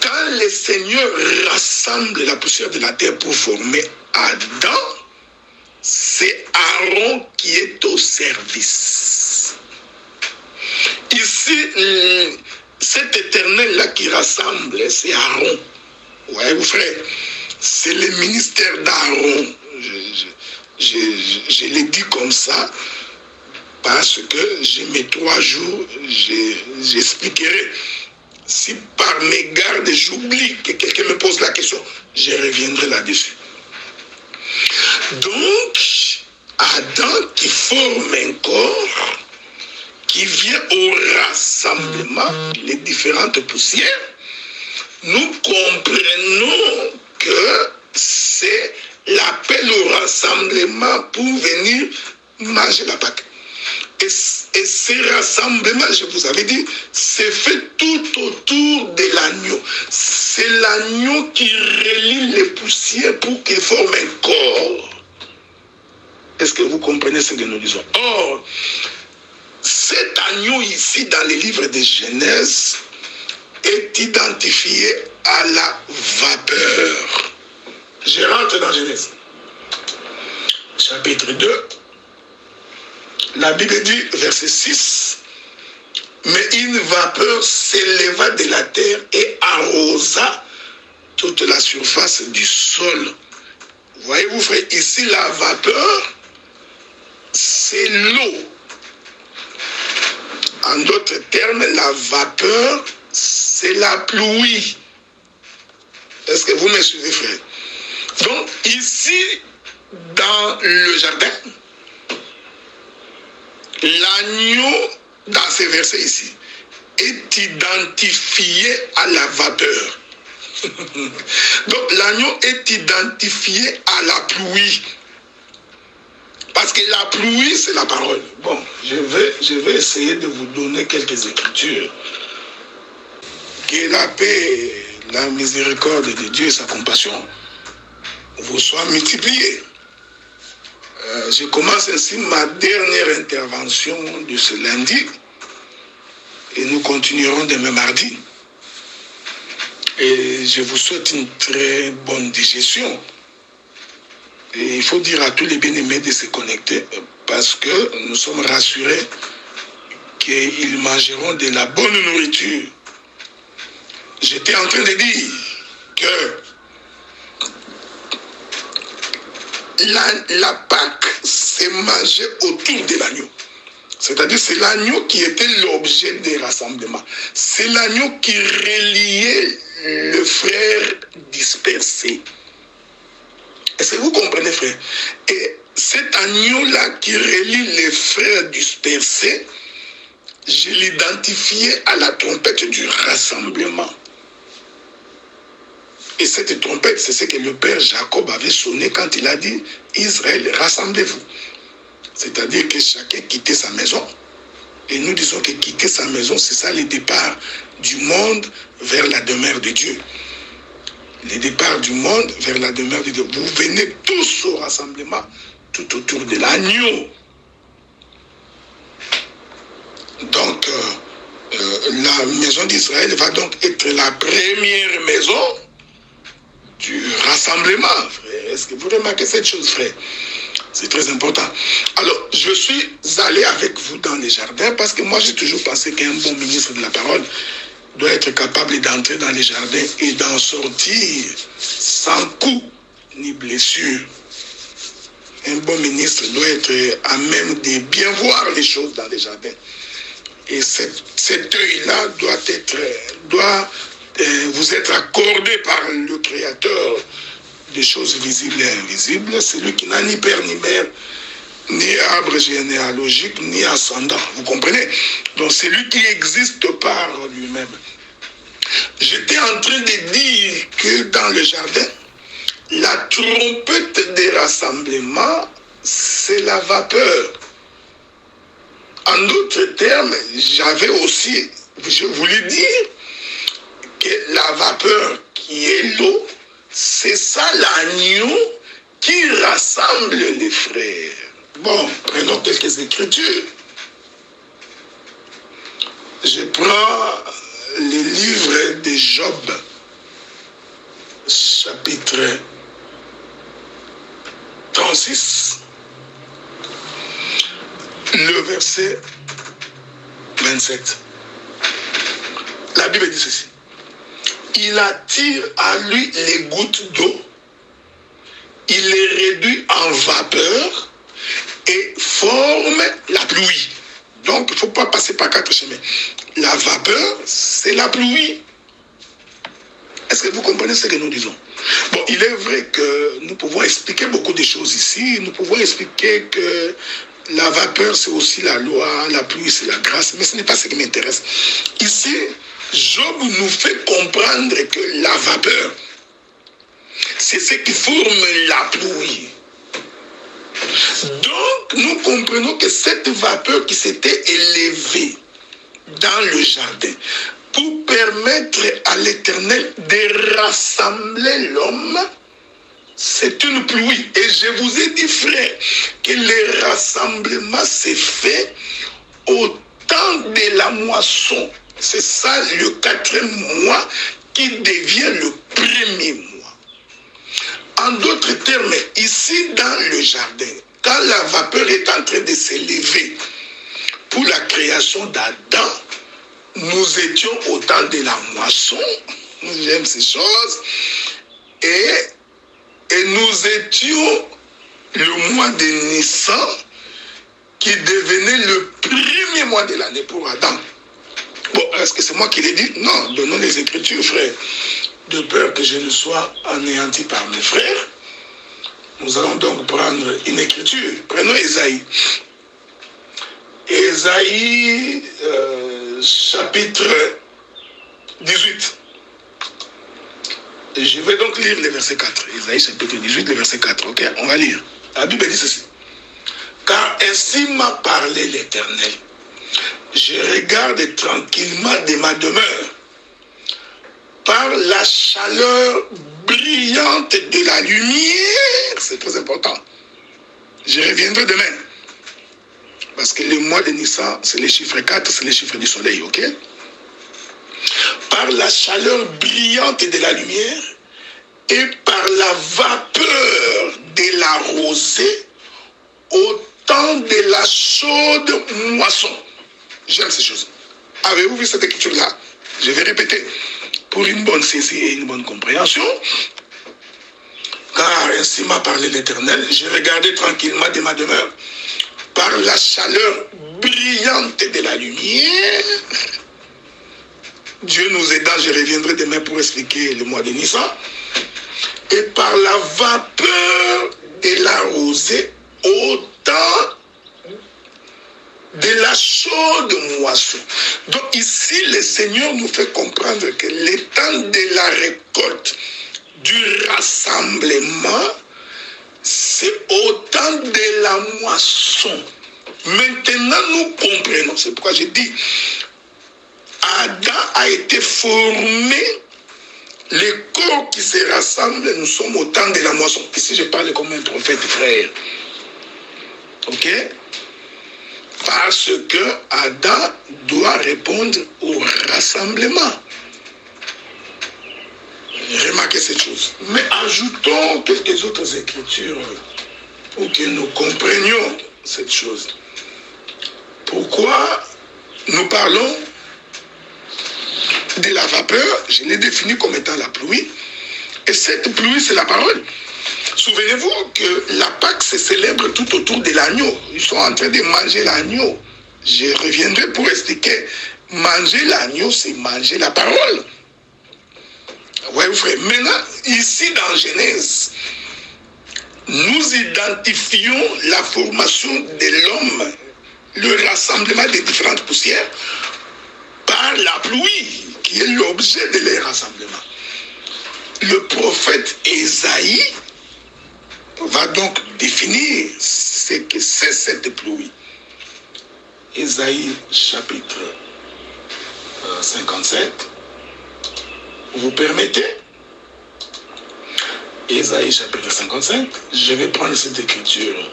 Quand le Seigneur rassemble la poussière de la terre pour former Adam, c'est Aaron qui est au service. Ici, cet éternel-là qui rassemble, c'est Aaron. Ouais, vous frère, c'est le ministère d'Aaron. Je l'ai dit comme ça parce que j'ai mes 3 jours, j'expliquerai. Si par mes gardes j'oublie que quelqu'un me pose la question, je reviendrai là-dessus. Donc, Adam qui forme un corps, qui vient au rassemblement des différentes poussières, nous comprenons que c'est l'appel au rassemblement pour venir manger la Pâque. Et ce rassemblement, je vous avais dit, c'est fait tout autour de l'agneau. C'est l'agneau qui relie les poussières pour qu'il forme un corps. Est-ce que vous comprenez ce que nous disons? Or, cet agneau ici, dans les livres de Genèse, est identifié à la vapeur. Je rentre dans Genèse. Chapitre 2. La Bible dit, verset 6, « Mais une vapeur s'éleva de la terre et arrosa toute la surface du sol. » Voyez-vous, frère, ici, la vapeur, c'est l'eau. En d'autres termes, la vapeur, c'est la pluie. Est-ce que vous me suivez, frère? Donc, ici, dans le jardin, l'agneau, dans ces versets ici, est identifié à la vapeur. Donc l'agneau est identifié à la pluie. Parce que la pluie, c'est la parole. Bon, je vais essayer de vous donner quelques écritures. Que la paix, la miséricorde de Dieu et sa compassion vous soient multipliées. Je commence ainsi ma dernière intervention de ce lundi et nous continuerons demain mardi. Et je vous souhaite une très bonne digestion. Et il faut dire à tous les bien-aimés de se connecter parce que nous sommes rassurés qu'ils mangeront de la bonne nourriture. J'étais en train de dire que la Pâque s'est mangée autour de l'agneau. C'est-à-dire c'est l'agneau qui était l'objet des rassemblements. C'est l'agneau qui reliait le frère dispersé. Est-ce que vous comprenez, frère? Et cet agneau-là qui relie les frères dispersés, je l'identifiais à la trompette du rassemblement. Et cette trompette, c'est ce que le père Jacob avait sonné quand il a dit « Israël, rassemblez-vous ». C'est-à-dire que chacun quittait sa maison. Et nous disons que quitter sa maison, c'est ça le départ du monde vers la demeure de Dieu. Le départ du monde vers la demeure de Dieu. Vous venez tous au rassemblement, tout autour de l'agneau. Donc, la maison d'Israël va donc être la première maison du rassemblement, frère. Est-ce que vous remarquez cette chose, frère? C'est très important. Alors, je suis allé avec vous dans les jardins parce que moi, j'ai toujours pensé qu'un bon ministre de la parole doit être capable d'entrer dans les jardins et d'en sortir sans coup ni blessure. Un bon ministre doit être à même de bien voir les choses dans les jardins. Et cet œil-là doit vous être accordé par le Créateur des choses visibles et invisibles. C'est lui qui n'a ni père ni mère, ni arbre généalogique, ni ascendant. Vous comprenez? Donc c'est lui qui existe par lui-même. J'étais en train de dire que dans le jardin, la trompette des rassemblements, c'est la vapeur. En d'autres termes, j'avais aussi, je voulais dire que la vapeur qui est l'eau, c'est ça l'agneau qui rassemble les frères. Bon, prenons quelques écritures. Je prends le livre de Job, chapitre 36, le verset 27. La Bible dit ceci. Il attire à lui les gouttes d'eau, il les réduit en vapeur et forme la pluie. Donc, il ne faut pas passer par 4 chemins. La vapeur, c'est la pluie. Est-ce que vous comprenez ce que nous disons? Bon, il est vrai que nous pouvons expliquer beaucoup de choses ici. Nous pouvons expliquer que la vapeur, c'est aussi la loi, la pluie, c'est la grâce. Mais ce n'est pas ce qui m'intéresse. Ici, Job nous fait comprendre que la vapeur, c'est ce qui forme la pluie. Donc, nous comprenons que cette vapeur qui s'était élevée dans le jardin pour permettre à l'Éternel de rassembler l'homme, c'est une pluie. Et je vous ai dit, frère, que le rassemblement s'est fait au temps de la moisson. C'est ça le 4e mois qui devient le 1er mois. En d'autres termes, ici dans le jardin, quand la vapeur est en train de s'élever pour la création d'Adam, nous étions au temps de la moisson, j'aime ces choses, et nous étions le mois de Nissan qui devenait le 1er mois de l'année pour Adam. Bon, est-ce que c'est moi qui l'ai dit? Non, donnons les Écritures, frère. De peur que je ne sois anéanti par mes frères, nous allons donc prendre une Écriture. Prenons Ésaïe. Ésaïe, chapitre 18. Je vais donc lire le verset 4. Isaïe chapitre 18, le verset 4. Ok, on va lire. La Bible dit ceci. Car ainsi m'a parlé l'Éternel. Je regarde tranquillement de ma demeure. Par la chaleur brillante de la lumière. C'est très important. Je reviendrai demain. Parce que le mois de Nissan, c'est le chiffre 4, c'est le chiffre du soleil, ok? Par la chaleur brillante de la lumière et par la vapeur de la rosée au temps de la chaude moisson. J'aime ces choses. Avez-vous vu cette écriture-là? Je vais répéter pour une bonne saisie et une bonne compréhension. Car ainsi m'a parlé l'Éternel, j'ai regardé tranquillement de ma demeure par la chaleur brillante de la lumière. Dieu nous aidant, je reviendrai demain pour expliquer le mois de Nissan. Et par la vapeur de la rosée au temps de la chaude moisson. Donc ici, le Seigneur nous fait comprendre que le temps de la récolte, du rassemblement, c'est au temps de la moisson. Maintenant, nous comprenons. C'est pourquoi j'ai dit, Adam a été formé, les corps qui se rassemblent, nous sommes au temps de la moisson. Ici, je parle comme un prophète, frère. Ok? Parce que Adam doit répondre au rassemblement. Remarquez cette chose. Mais ajoutons quelques autres écritures pour que nous comprenions cette chose. Pourquoi nous parlons de la vapeur? Je l'ai définie comme étant la pluie. Et cette pluie, c'est la parole. Souvenez-vous que la Pâque se célèbre tout autour de l'agneau. Ils sont en train de manger l'agneau. Je reviendrai pour expliquer. Manger l'agneau, c'est manger la parole. Oui, frère. Maintenant, ici dans Genèse, nous identifions la formation de l'homme, le rassemblement des différentes poussières, par la pluie, qui est l'objet de leur rassemblement. Le prophète Ésaïe va donc définir ce que c'est cette pluie. Ésaïe chapitre 57. Vous permettez? Ésaïe chapitre 55. Je vais prendre cette écriture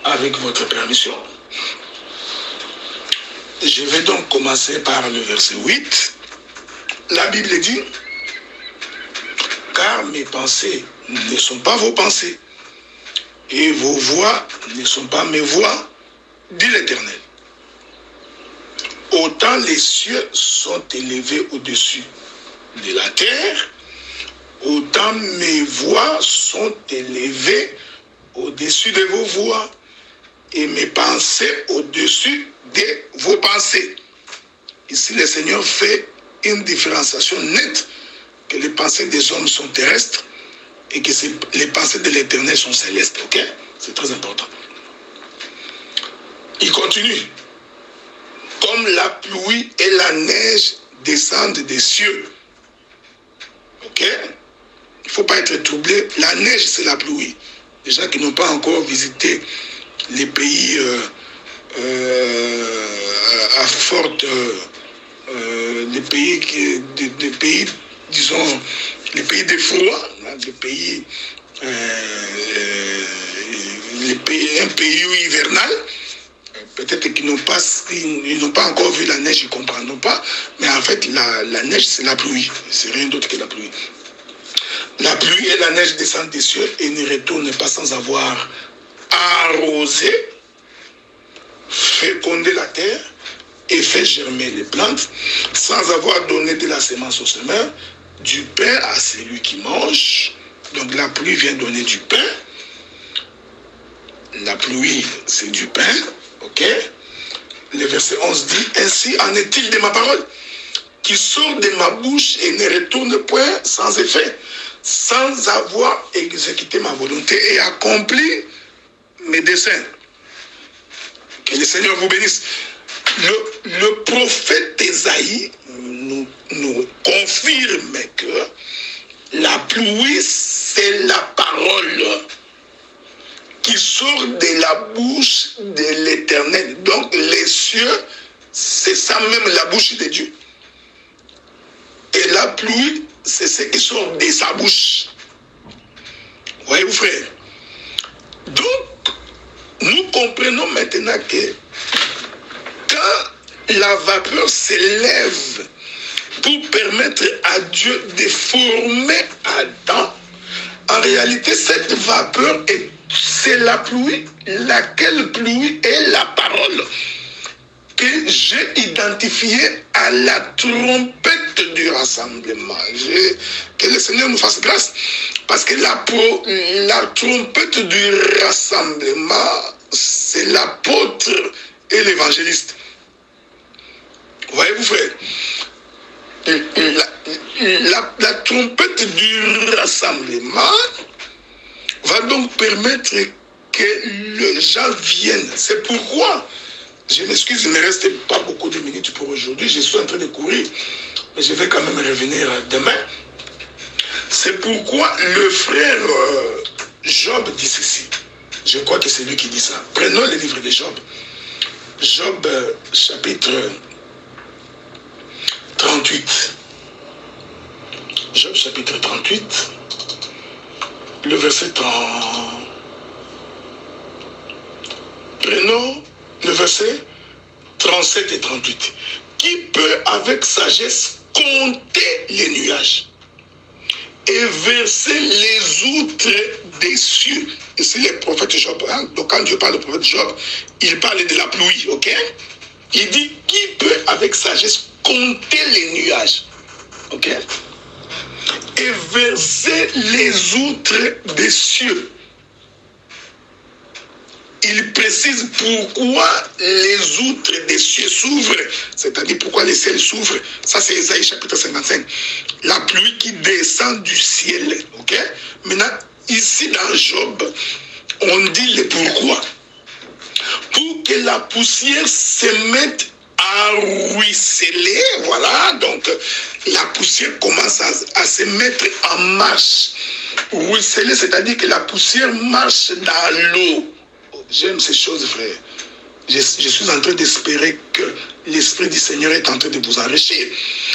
avec votre permission. Je vais donc commencer par le verset 8. La Bible dit, car mes pensées ne sont pas vos pensées, et vos voix ne sont pas mes voix, dit l'Éternel. Autant les cieux sont élevés au-dessus de la terre, autant mes voix sont élevées au-dessus de vos voix, et mes pensées au-dessus de vos pensées. Ici, le Seigneur fait une différenciation nette, que les pensées des hommes sont terrestres et que les pensées de l'Éternel sont célestes. Ok? C'est très important. Il continue. Comme la pluie et la neige descendent des cieux. Ok? Il ne faut pas être troublé. La neige, c'est la pluie. Les gens qui n'ont pas encore visité les pays à forte... des pays, disons, les pays de froid, des pays, un pays hivernal, peut-être qu'ils n'ont pas encore vu la neige, ils ne comprendront pas, mais en fait, la neige, c'est la pluie, c'est rien d'autre que la pluie. La pluie et la neige descendent des cieux et ne retournent pas sans avoir arrosé, fécondé la terre et fait germer les plantes, sans avoir donné de la semence au semeur, du pain à celui qui mange. Donc la pluie vient donner du pain. La pluie, c'est du pain. Ok? Le verset 11 dit, ainsi en est-il de ma parole, qui sort de ma bouche et ne retourne point sans effet, sans avoir exécuté ma volonté et accompli mes desseins. Que le Seigneur vous bénisse. Le prophète Ésaïe nous confirme que La pluie, c'est la parole qui sort de la bouche de l'Éternel. Donc les cieux, c'est ça même la bouche de Dieu. Et la pluie, c'est ce qui sort de sa bouche. Voyez-vous, frère? Donc, nous comprenons maintenant que quand la vapeur s'élève pour permettre à Dieu de former Adam, en réalité, cette vapeur, c'est la pluie, laquelle pluie est la parole que j'ai identifiée à la trompette du rassemblement. Que le Seigneur nous fasse grâce, parce que la trompette du rassemblement, c'est l'apôtre et l'évangéliste. Voyez-vous, frère? La trompette du rassemblement va donc permettre que les gens viennent. C'est pourquoi, je m'excuse, il ne me reste pas beaucoup de minutes pour aujourd'hui, je suis en train de courir, mais je vais quand même revenir demain. C'est pourquoi le frère Job dit ceci. Je crois que c'est lui qui dit ça. Prenons le livre de Job. Job, chapitre 38. Job, chapitre 38. Le verset 30. Prenons le verset 37 et 38. Qui peut avec sagesse compter les nuages et verser les outres des cieux? Et c'est le prophète Job. Hein? Donc quand Dieu parle du prophète Job, il parle de la pluie, ok? Il dit, qui peut avec sagesse compter les nuages, ok? Et verser les outres des cieux. Il précise pourquoi les outres des cieux s'ouvrent, c'est-à-dire pourquoi les ciels s'ouvrent. Ça, c'est Ésaïe chapitre 55. La pluie qui descend du ciel. Ok? Maintenant, ici dans Job, on dit le pourquoi. Pour que la poussière se mette à ruisseler, voilà, donc la poussière commence à se mettre en marche. Ruisseler, c'est-à-dire que la poussière marche dans l'eau. J'aime ces choses, frère. Je suis en train d'espérer que l'Esprit du Seigneur est en train de vous enrichir.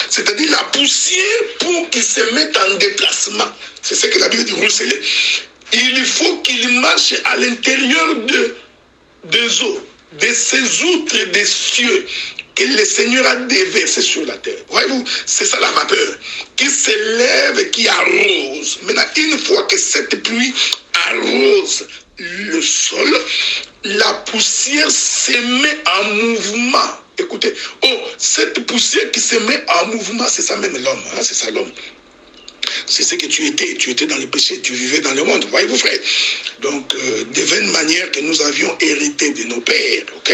C'est-à-dire la poussière, pour qu'il se mette en déplacement. C'est ce que la Bible dit, ruisseler. Il faut qu'il marche à l'intérieur des eaux, de ces outres des cieux que le Seigneur a déversé sur la terre. Voyez-vous, c'est ça la vapeur, qui s'élève, qui arrose. Maintenant, une fois que cette pluie arrose le sol, la poussière se met en mouvement. Écoutez, cette poussière qui se met en mouvement, c'est ça même l'homme, hein, c'est ça l'homme. C'est ce que tu étais dans le péché, tu vivais dans le monde, voyez-vous, frère. Donc, de vaines manières que nous avions hérité de nos pères, ok?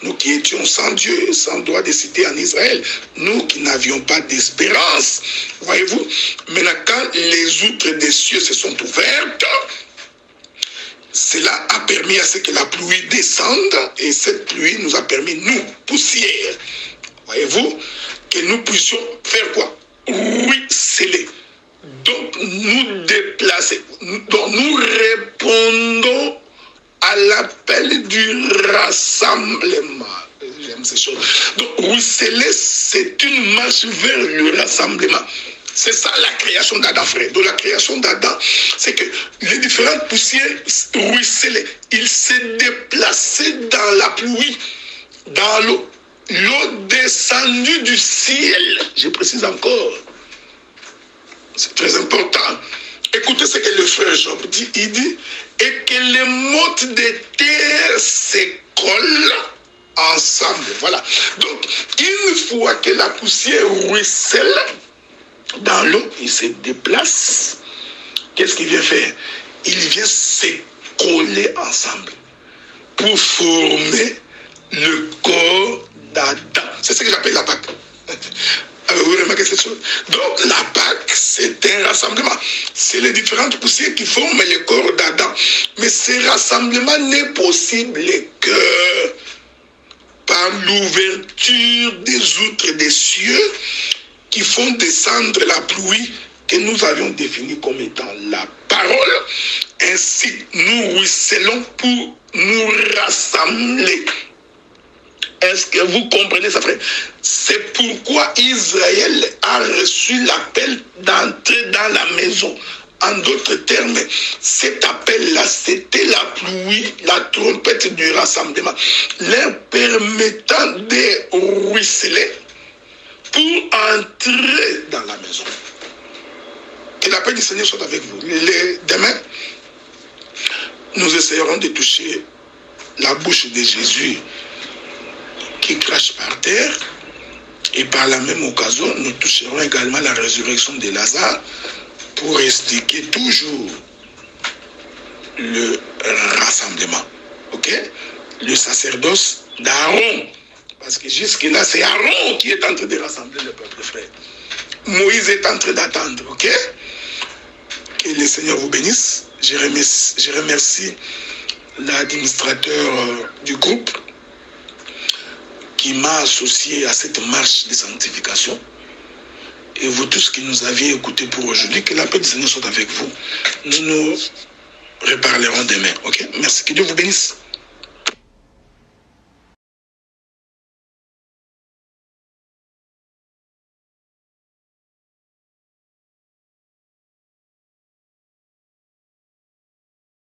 Nous qui étions sans Dieu, sans droit de cité en Israël, nous qui n'avions pas d'espérance, voyez-vous. Maintenant, quand les outres des cieux se sont ouvertes, cela a permis à ce que la pluie descende, et cette pluie nous a permis, nous, poussière, voyez-vous, que nous puissions faire quoi? Ruisseler. Donc, nous déplacer. Donc, nous répondons à l'appel du rassemblement. J'aime ces choses. Donc, ruisseler, c'est une marche vers le rassemblement. C'est ça la création d'Adam, frère. Donc la création d'Adam, c'est que les différentes poussières ruisselaient. Ils se déplaçaient dans la pluie, dans l'eau. L'eau descendue du ciel. Je précise encore. C'est très important. Écoutez ce que le frère Job dit. Il dit, et que les mottes de terre se collent ensemble. Voilà. Donc, une fois que la poussière ruisselle dans l'eau, il se déplace. Qu'est-ce qu'il vient faire? Il vient se coller ensemble pour former le corps d'Adam. C'est ce que j'appelle la Pâque. Avez-vous remarqué cette chose? Donc la Pâque, c'est un rassemblement. C'est les différentes poussières qui forment le corps d'Adam. Mais ce rassemblement n'est possible que par l'ouverture des outres des cieux qui font descendre la pluie que nous avions défini comme étant la parole, ainsi nous ruisselons pour nous rassembler. Est-ce que vous comprenez ça, frère? C'est pourquoi Israël a reçu l'appel d'entrer dans la maison. En d'autres termes, cet appel-là, c'était la pluie, la trompette du rassemblement, leur permettant de ruisseler pour entrer dans la maison. Que la paix du Seigneur soit avec vous. Demain, nous essayerons de toucher la bouche de Jésus qui crache par terre, et par la même occasion, nous toucherons également la résurrection de Lazare pour expliquer toujours le rassemblement. Ok? Le sacerdoce d'Aaron. Parce que jusque-là, c'est Aaron qui est en train de rassembler le peuple, frère. Moïse est en train d'attendre. Ok? Que le Seigneur vous bénisse. Je remercie l'administrateur du groupe qui m'a associé à cette marche de sanctification. Et vous tous qui nous aviez écoutés pour aujourd'hui, que la paix du Seigneur soit avec vous. Nous nous reparlerons demain. Ok? Merci. Que Dieu vous bénisse.